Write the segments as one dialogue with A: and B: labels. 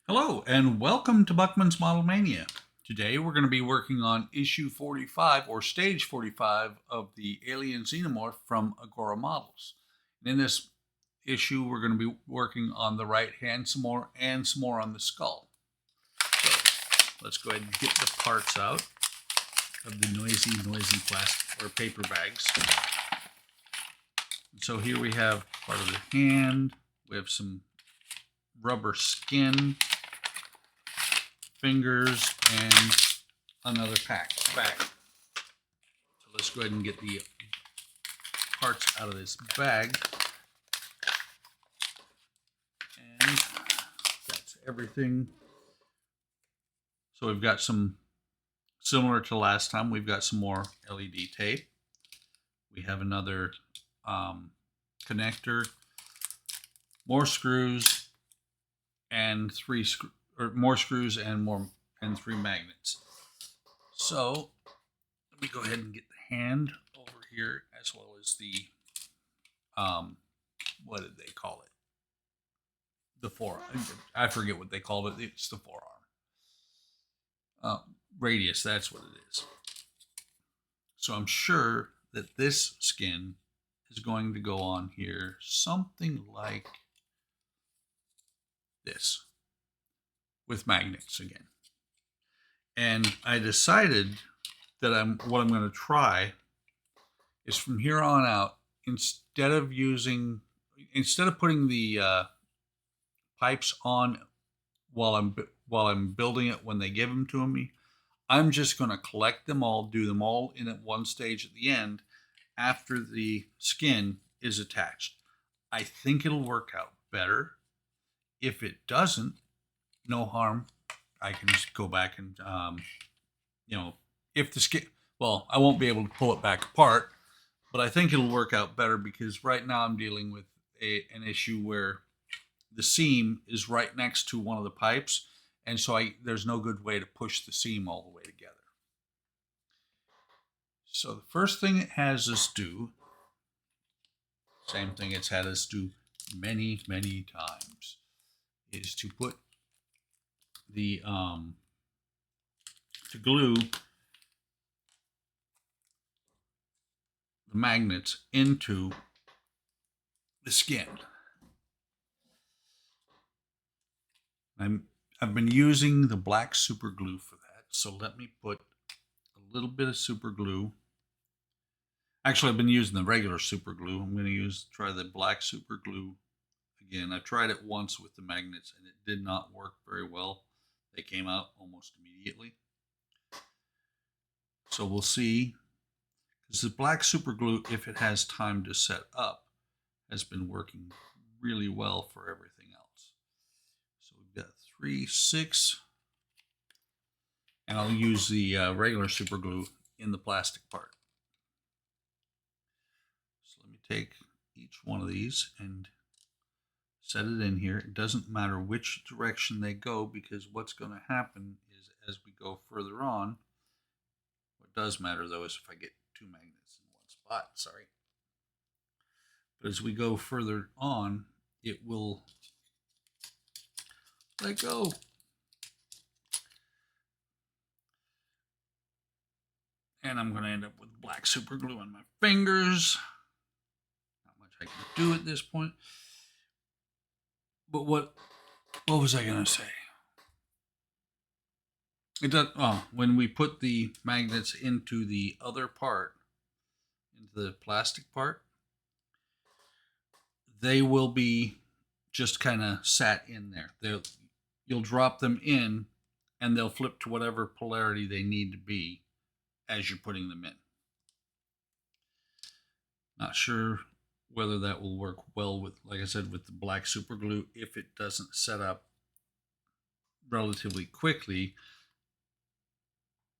A: Hello, and welcome to Buckman's Model Mania. Today we're going to be working on issue 45 or stage 45 of the Alien Xenomorph from Agora Models. And in this issue, we're going to be working on the right hand some more and some more on the skull. So let's go ahead and get the parts out of the noisy plastic or paper bags. So here we have part of the hand. We have some rubber skin, fingers, and another bag. So let's go ahead and get the parts out of this bag. And that's everything. So we've got some, similar to last time, we've got some more LED tape. We have another connector, more screws, and more screws and three magnets. So let me go ahead and get the hand over here, as well as the what did they call it? The forearm. I forget what they called it. It's the forearm. Radius, that's what it is. So I'm sure that this skin is going to go on here something like this, with magnets again. And I decided that what I'm going to try is from here on out, instead of putting the pipes on while I'm building it when they give them to me, I'm just going to collect them all, do them all in at one stage at the end after the skin is attached. I think it'll work out better. If it doesn't, no harm. I can just go back and, if the skin, well, I won't be able to pull it back apart, but I think it'll work out better because right now I'm dealing with an issue where the seam is right next to one of the pipes, and so there's no good way to push the seam all the way together. So the first thing it has us do, same thing it's had us do many times, is to put the to glue the magnets into the skin. I've been using the black super glue for that, so let me put a little bit of super glue. Actually, I've been using the regular super glue. I'm going to try the black super glue again. I tried it once with the magnets and it did not work very well. They came out almost immediately. So we'll see, because the black super glue, if it has time to set up, has been working really well for everything else. So we've got 3, 6, and I'll use the regular super glue in the plastic part. So let me take each one of these and set it in here. It doesn't matter which direction they go, because what's going to happen is as we go further on, what does matter though is if I get 2 magnets in one spot, sorry. But as we go further on, it will let go. And I'm going to end up with black super glue on my fingers. Not much I can do at this point. But what was I going to say? It does. Oh, when we put the magnets into the other part, into the plastic part, they will be just kind of sat in there. You'll drop them in, and they'll flip to whatever polarity they need to be as you're putting them in. Not sure whether that will work well with, like I said, with the black super glue. If it doesn't set up relatively quickly,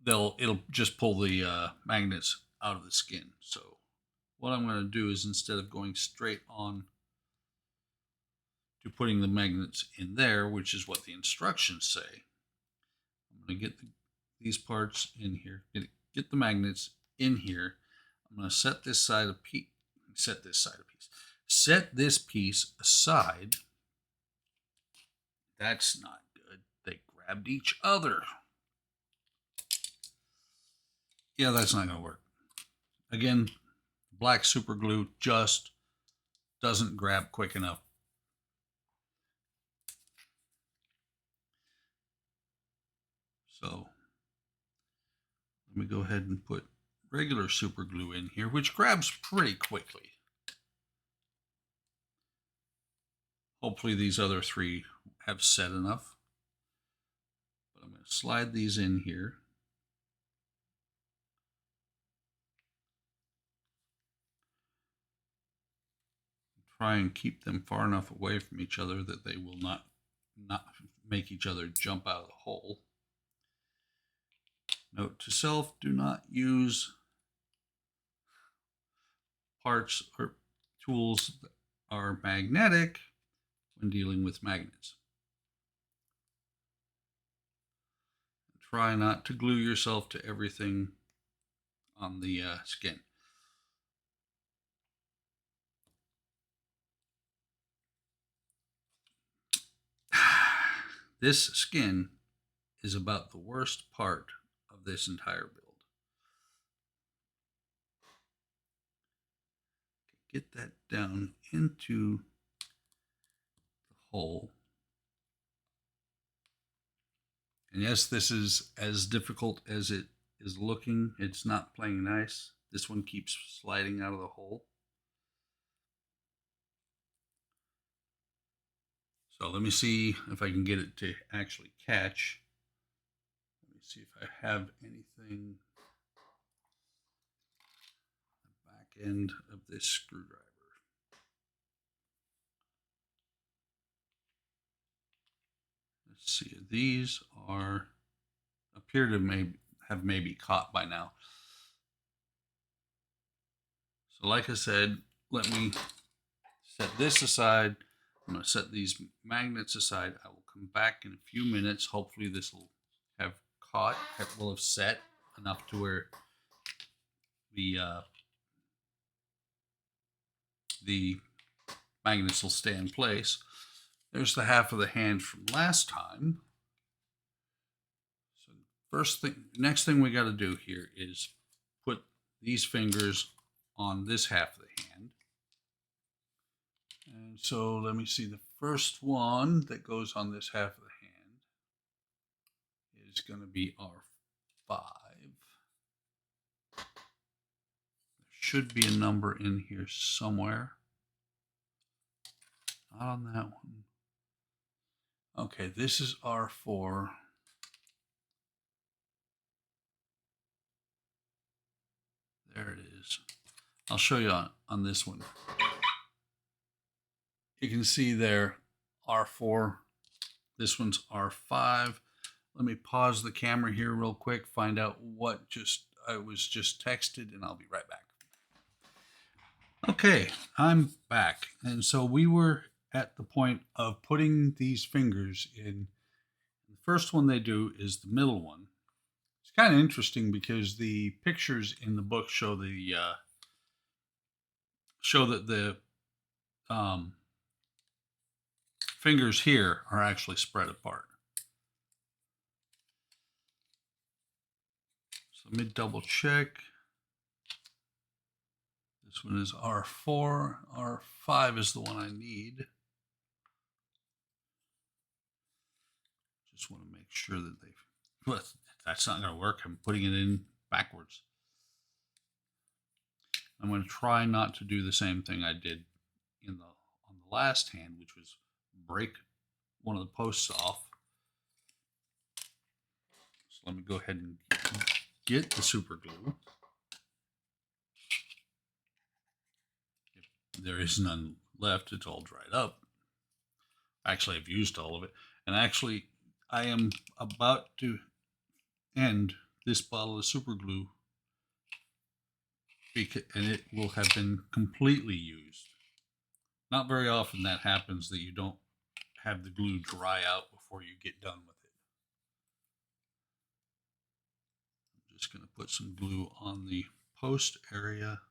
A: it'll just pull the magnets out of the skin. So what I'm going to do is, instead of going straight on to putting the magnets in there, which is what the instructions say, I'm going to get these parts in here, get the magnets in here. I'm going to set this piece aside. That's not good. grabbed each other. Yeah, that's not going to work. Again, black super glue just doesn't grab quick enough. So let me go ahead and put regular super glue in here, which grabs pretty quickly. Hopefully these other three have set enough. But I'm going to slide these in here. Try and keep them far enough away from each other that they will not make each other jump out of the hole. Note to self, do not use parts or tools that are magnetic when dealing with magnets. Try not to glue yourself to everything on the skin. This skin is about the worst part of this entire build. Get that down into the hole. And yes, this is as difficult as it is looking. It's not playing nice. This one keeps sliding out of the hole. So let me see if I can get it to actually catch. Let me see if I have anything. The back end of this screwdriver. Let's see. These appear to have maybe caught by now. So like I said, let me set this aside. I'm going to set these magnets aside. I will come back in a few minutes. Hopefully this will have caught. It will have set enough to where the magnets will stay in place. There's the half of the hand from last time. So next thing we got to do here is put these fingers on this half of the hand. And so let me see, the first one that goes on this half of the hand is going to be R5. There should be a number in here somewhere. Not on that one. Okay, this is R4. There it is. I'll show you on this one. You can see there, R4. This one's R5. Let me pause the camera here real quick, find out what I was just texted, and I'll be right back. Okay, I'm back. And so we were at the point of putting these fingers in. The first one they do is the middle one. It's kind of interesting because the pictures in the book show that the fingers here are actually spread apart. So let me double check. This one is R4. R5 is the one I need. Just want to make sure that well, that's not going to work. I'm putting it in backwards. I'm going to try not to do the same thing I did on the last hand, which was break one of the posts off. So let me go ahead and get the super glue. If there is none left, it's all dried up. Actually, I've used all of it. And actually, I am about to end this bottle of super glue, and it will have been completely used. Not very often that happens, that you don't have the glue dry out before you get done with it. I'm just going to put some glue on the post area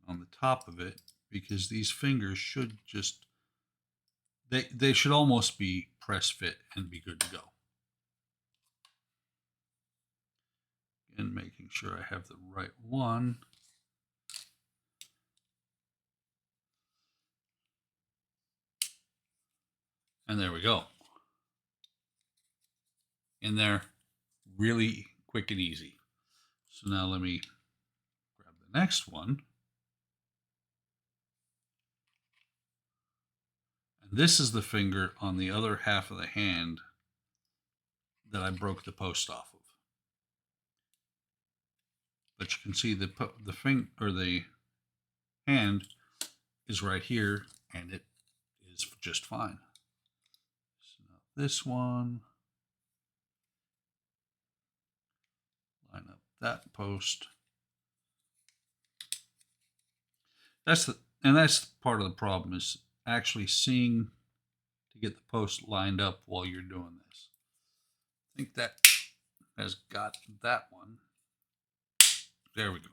A: on the top of it, because these fingers should just, they should almost be press fit and be good to go. And making sure I have the right one. And there we go. In there, really quick and easy. So now let me grab the next one. And this is the finger on the other half of the hand that I broke the post off of. But you can see the finger or the hand is right here, and it is just fine. So now this one, line up that post. That's part of the problem, is actually seeing to get the post lined up while you're doing this. I think that has got that one. There we go.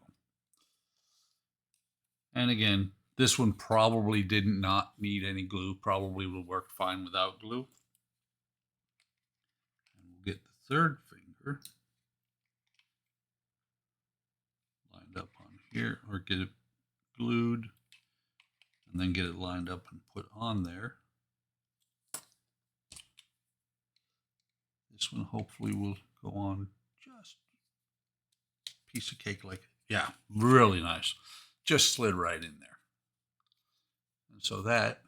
A: And again, this one probably did not need any glue. Probably will work fine without glue. And we'll get the third finger lined up on here, or get it glued, and then get it lined up and put on there. This one hopefully will go on just a piece of cake like, yeah, really nice. Just slid right in there. And so that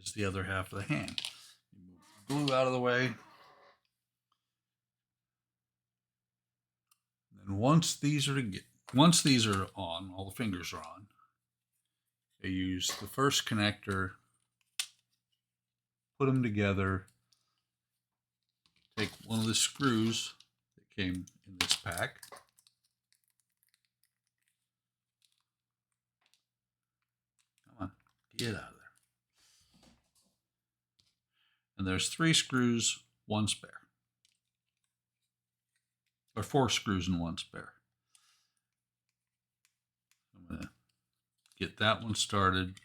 A: is the other half of the hand. Move the glue out of the way. And then once these are on, all the fingers are on, I use the first connector, put them together, take one of the screws that came in this pack, come on, get out of there. And there's 3 screws, 1 spare. Or 4 screws and 1 spare. I'm going to get that one started.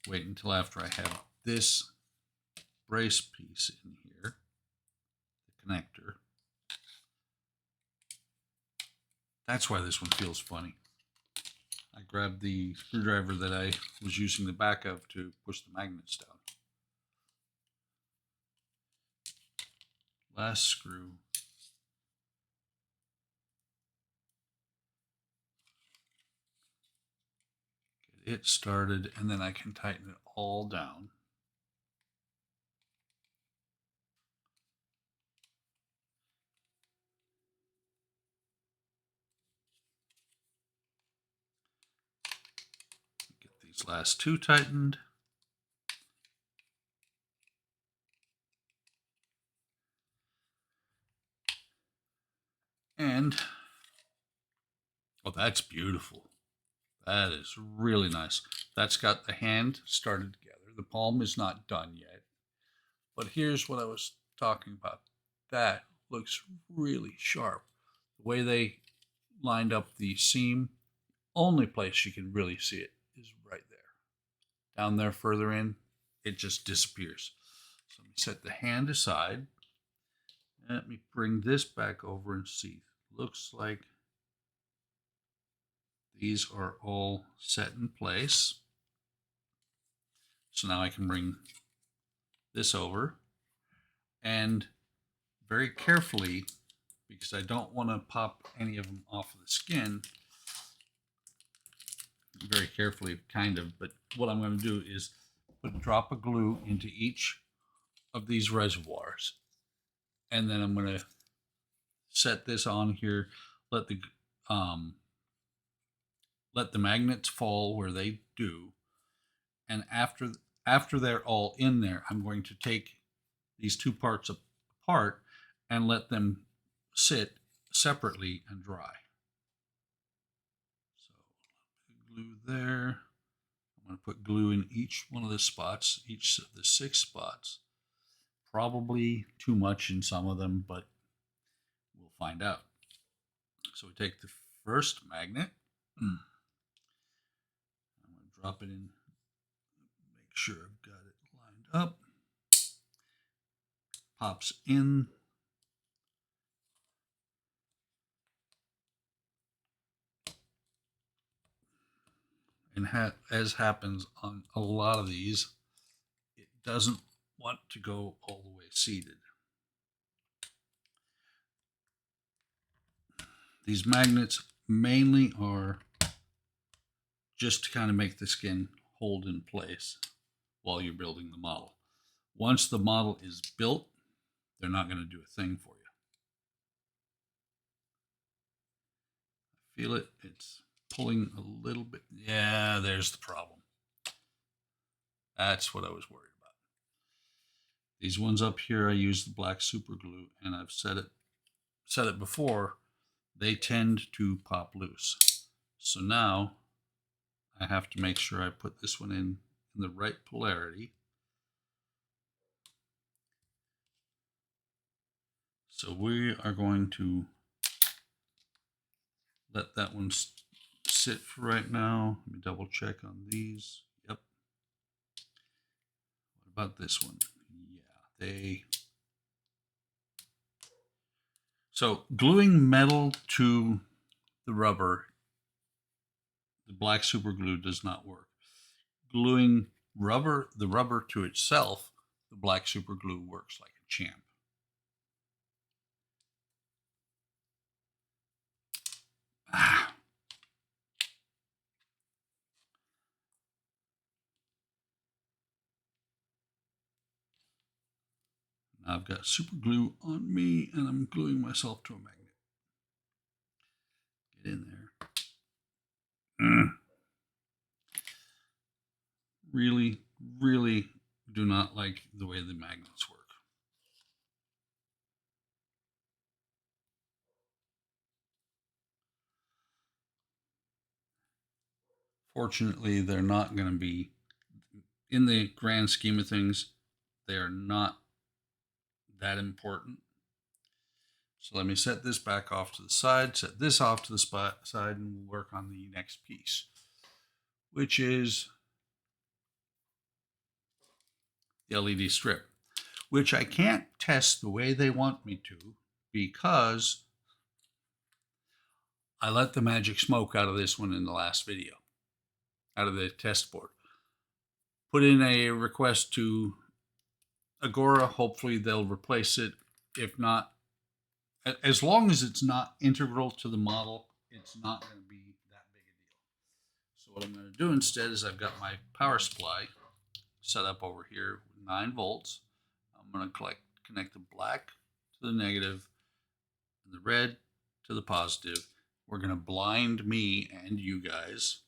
A: Wait until after I have this brace piece in here, the connector. That's why this one feels funny. I grabbed the screwdriver that I was using the back of to push the magnets down. Last screw. Get it started, and then I can tighten it all down. Get these last 2 tightened. And, oh, that's beautiful. That is really nice. That's got the hand started together. The palm is not done yet. But here's what I was talking about. That looks really sharp. The way they lined up the seam, only place you can really see it is right there. Down there further in, it just disappears. So let me set the hand aside. Let me bring this back over and see. Looks like these are all set in place. So now I can bring this over and very carefully, because I don't want to pop any of them off of the skin, very carefully kind of, but what I'm going to do is put a drop of glue into each of these reservoirs, and then I'm going to set this on here, let the magnets fall where they do, and after they're all in there, I'm going to take these 2 parts apart and let them sit separately and dry. So glue there. I'm going to put glue in each one of the spots, each of the 6 spots. Probably too much in some of them, but we'll find out. So we take the first magnet. I'm going to drop it in, make sure I've got up, pops in. And as happens on a lot of these, it doesn't want to go all the way seated. These magnets mainly are just to kind of make the skin hold in place while you're building the model. Once the model is built, they're not going to do a thing for you. Feel it? It's pulling a little bit. Yeah, there's the problem. That's what I was worried about. These ones up here, I use the black super glue, and I've said it before, they tend to pop loose. So now I have to make sure I put this one in the right polarity. So we are going to let that one sit for right now. Let me double check on these. Yep. What about this one? Yeah, So gluing metal to the rubber, the black super glue does not work. Gluing the rubber to itself, the black super glue works like a champ. I've got super glue on me and I'm gluing myself to a magnet. Get in there. Really, really do not like the way the magnets work. Fortunately, they're not going to be, in the grand scheme of things, they're not that important. So let me set this back off to the side, set this off to the side, and we'll work on the next piece, which is the LED strip, which I can't test the way they want me to because I let the magic smoke out of this one in the last video, out of the test board. Put in a request to Agora. Hopefully they'll replace it. If not, as long as it's not integral to the model, it's not going to be that big a deal. So what I'm going to do instead is I've got my power supply set up over here with 9 volts. I'm going to connect the black to the negative and the red to the positive. We're going to blind me and you guys.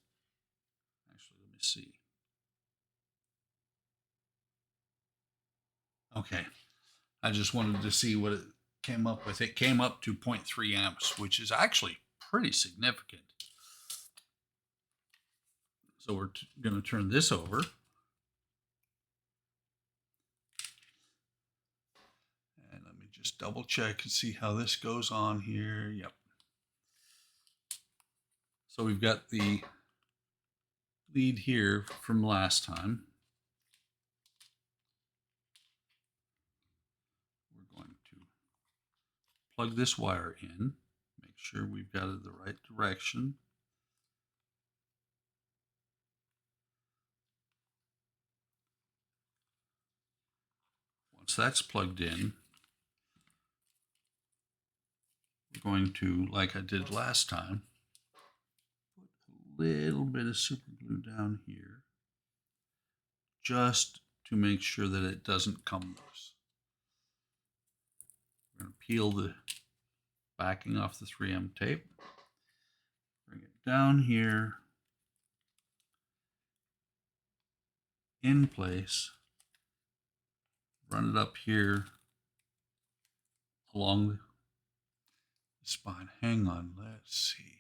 A: Actually, let me see. Okay. I just wanted to see what it came up with. It came up to 0.3 amps, which is actually pretty significant. So we're going to turn this over. And let me just double check and see how this goes on here. Yep. So we've got the lead here from last time. We're going to plug this wire in, make sure we've got it the right direction. Once that's plugged in, we're going to, like I did last time, put a little bit of super glue down here just to make sure that it doesn't come loose. We're going to peel the backing off the 3M tape, bring it down here in place, run it up here along the spine. Hang on, let's see.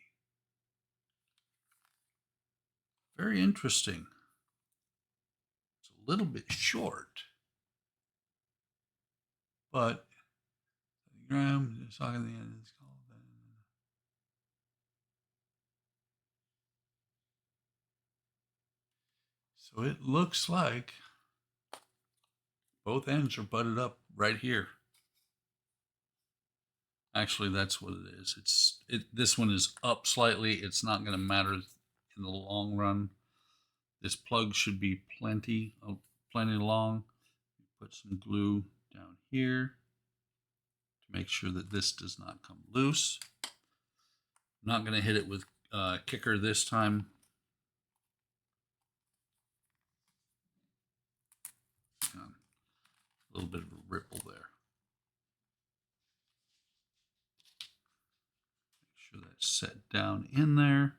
A: Very interesting. It's a little bit short, but Graham is talking at the end of this call. So it looks like both ends are butted up right here. Actually, that's what it is. This one is up slightly. It's not going to matter in the long run. This plug should be plenty long. Put some glue down here to make sure that this does not come loose. I'm not going to hit it with kicker this time. A little bit of a ripple there. Make sure that's set down in there.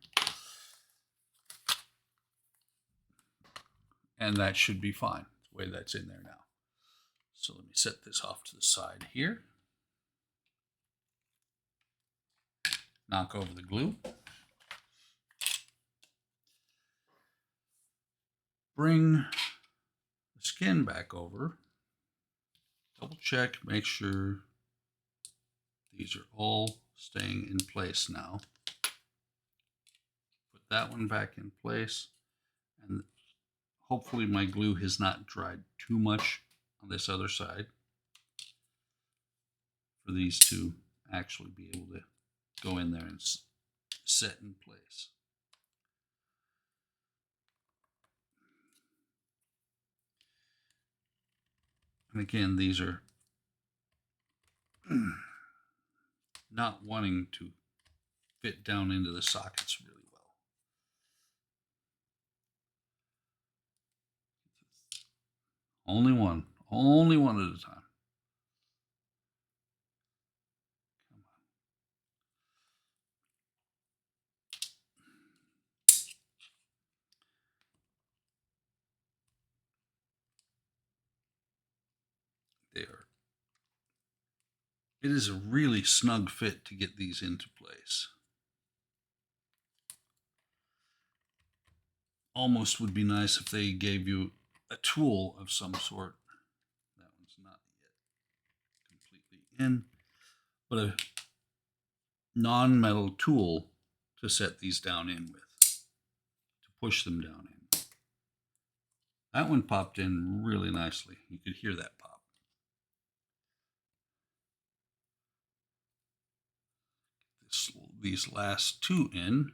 A: And that should be fine, the way that's in there now. So let me set this off to the side here. Knock over the glue. Bring the skin back over. Double check, make sure these are all staying in place now. Put that one back in place, and hopefully my glue has not dried too much on this other side for these to actually be able to go in there and set in place. And again, these are not wanting to fit down into the sockets really well. Only one at a time. Come on. There. It is a really snug fit to get these into place. Almost would be nice if they gave you a tool of some sort. That one's not yet completely in, but a non-metal tool to set these down in with, to push them down in. That one popped in really nicely. You could hear that pop. These last two in.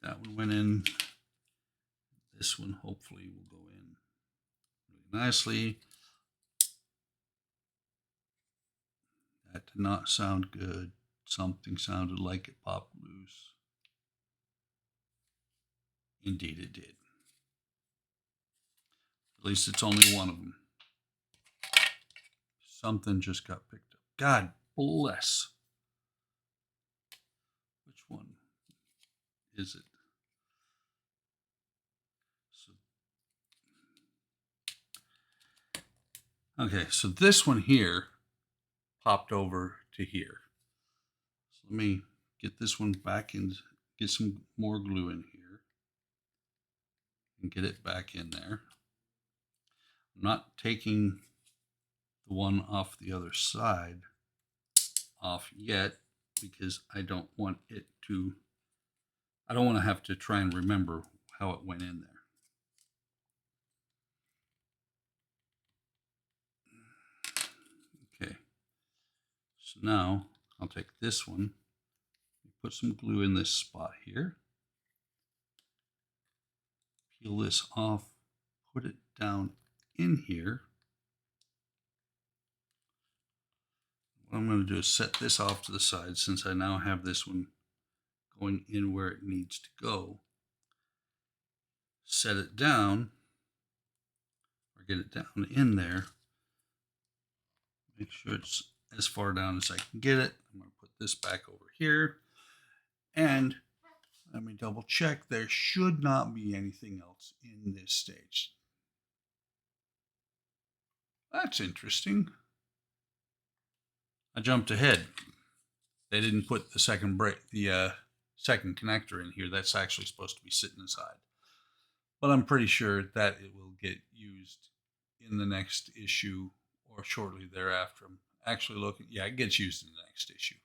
A: That one went in. This one hopefully will go in really nicely. That did not sound good. Something sounded like it popped loose. Indeed it did. At least it's only one of them. Something just got picked up. God bless. Which one is it? Okay, so this one here popped over to here. So let me get this one back and get some more glue in here and get it back in there. I'm not taking the one off the other side off yet because I don't want to have to try and remember how it went in there. Okay, so now I'll take this one, put some glue in this spot here, peel this off, put it down in here. What I'm going to do is set this off to the side since I now have this one going in where it needs to go. Set it down, or get it down in there. Make sure it's as far down as I can get it. I'm going to put this back over here. And let me double check. There should not be anything else in this stage. That's interesting. I jumped ahead. They didn't put the second second connector in here. That's actually supposed to be sitting aside. But I'm pretty sure that it will get used in the next issue or shortly thereafter. I'm actually looking, yeah, it gets used in the next issue.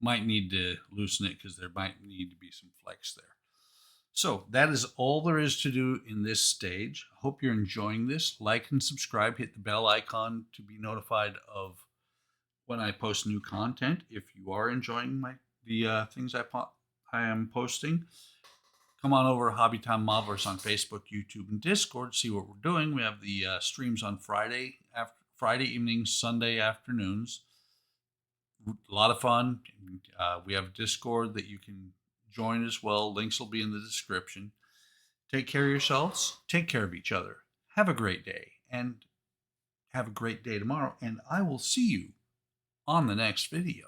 A: Might need to loosen it because there might need to be some flex there. So that is all there is to do in this stage. I hope you're enjoying this. Like and subscribe. Hit the bell icon to be notified of when I post new content. If you are enjoying the things I am posting, come on over to Hobby Time MARVELPHX on Facebook, YouTube, and Discord. See what we're doing. We have the streams on Friday evenings, Sunday afternoons. A lot of fun. We have Discord that you can join as well. Links will be in the description. Take care of yourselves. Take care of each other. Have a great day, and have a great day tomorrow. And I will see you on the next video.